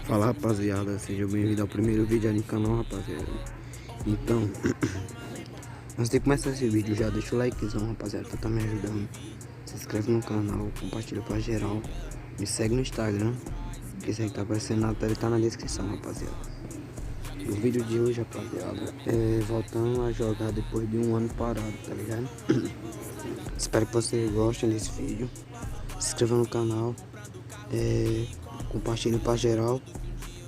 Fala, rapaziada, seja bem-vindo ao primeiro vídeo aí no canal, rapaziada. Então, antes de começar esse vídeo, já deixa o likezão, rapaziada, pra tá me ajudando. Se inscreve no canal, compartilha pra geral. Me segue no Instagram, que esse aí que tá aparecendo na tela tá na descrição, rapaziada. O vídeo de hoje, rapaziada, é voltando a jogar depois de um ano parado, tá ligado? Espero que vocês gostem desse vídeo. Se inscreva no canal, compartilhe pra geral.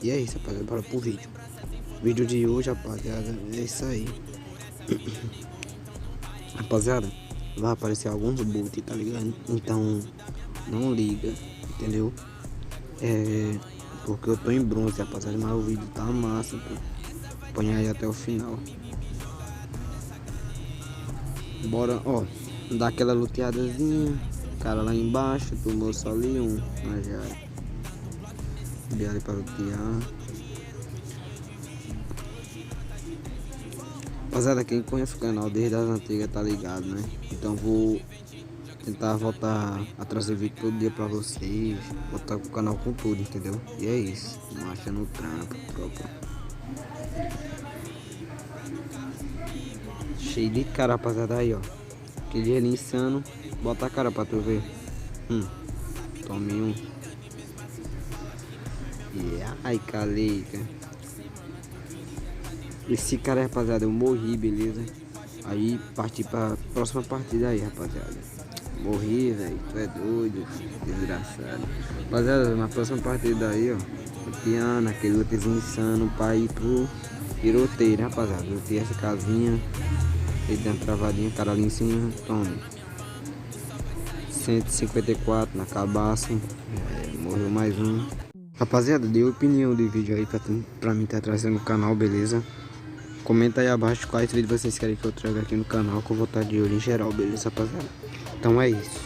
E é isso, rapaziada, bora pro vídeo. Vídeo de hoje, rapaziada, é isso aí. Rapaziada, vai aparecer alguns boot, tá ligado? Então, não liga, entendeu? Porque eu tô em bronze, rapaziada, mas o vídeo tá massa, pô. Põe aí até o final. Bora, ó, dar aquela luteadazinha. Cara lá embaixo, tomou só ali um. Mas já subi ali para lutear. Rapaziada, quem conhece o canal desde as antigas tá ligado, né? Então vou tentar voltar a trazer vídeo todo dia pra vocês. Voltar com o canal com tudo, entendeu? E é isso. Marcha no trampo, tropa. Cheio de cara, rapaziada, aí, ó. Aquele ele insano. Bota a cara pra tu ver. Tome um. Ai, caleca. Esse cara, rapaziada, eu morri, beleza? Aí parti pra próxima partida aí, rapaziada. Morri, velho. Tu é doido, desgraçado. Rapaziada, na próxima partida aí, ó. Piano, aquele lotezinho insano pra ir pro tiroteio, né, rapaziada? Lotei essa casinha. Ele deu uma travadinha, cara ali em cima. Tome. 154 na cabaça. Morreu mais um. Rapaziada, dê opinião de vídeo aí pra mim tá trazendo no canal, beleza? Comenta aí abaixo quais vídeos vocês querem que eu traga aqui no canal, que eu vou estar de olho em geral, beleza, rapaziada? Então é isso.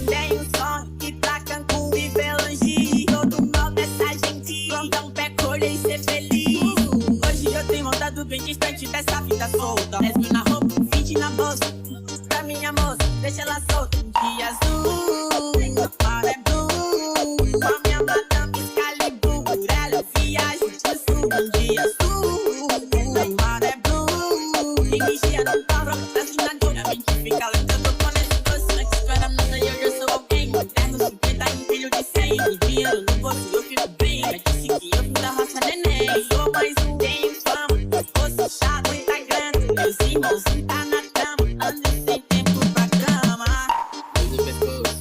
Tenho som e pra Cancún e Belangi. Todo mal dessa gente, plantar um pé, colher e ser feliz. Hoje eu tenho montado bem distante dessa vida solta. 10 mil na roupa, 20 na bolsa. Pra minha moça, deixa ela solta. Um dia azul, mar é blue. Com a minha madame Excalibur, ela eu viajo de sul. Um dia azul, mar é blue. E vigia não tava, da assinatura, a gente fica lentando com esse doce. Antes tu era nada e hoje eu sou alguém. Moderno, 50 em filho de 100. Dinheiro no bolso, eu fico bem. Já disse que eu vim da raça neném. Eu sou mais um, tenho fama. Fosse chato, muita grana. Meus irmãos, tá na cama. Ando sem tempo pra cama.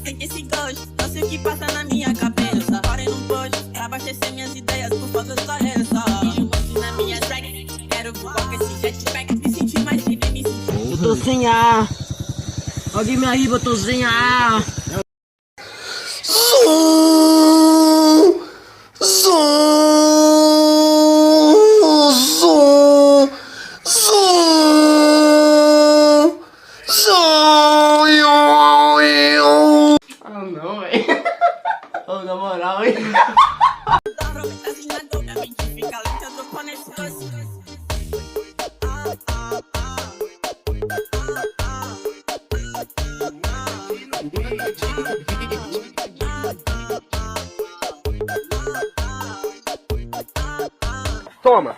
Sem que esse gosto, não sei o que passa na minha cabeça. Parei num post, pra abastecer minhas ideias. Por falta só essa. E eu mostro na minha track. Quero voar com esse jetpack. Me sentir mais livre, me sentir. Eu tô sem ar. Alguém me arriba, eu tô sem ar. Ah não, velho. Oh, na moral, hein? Toma!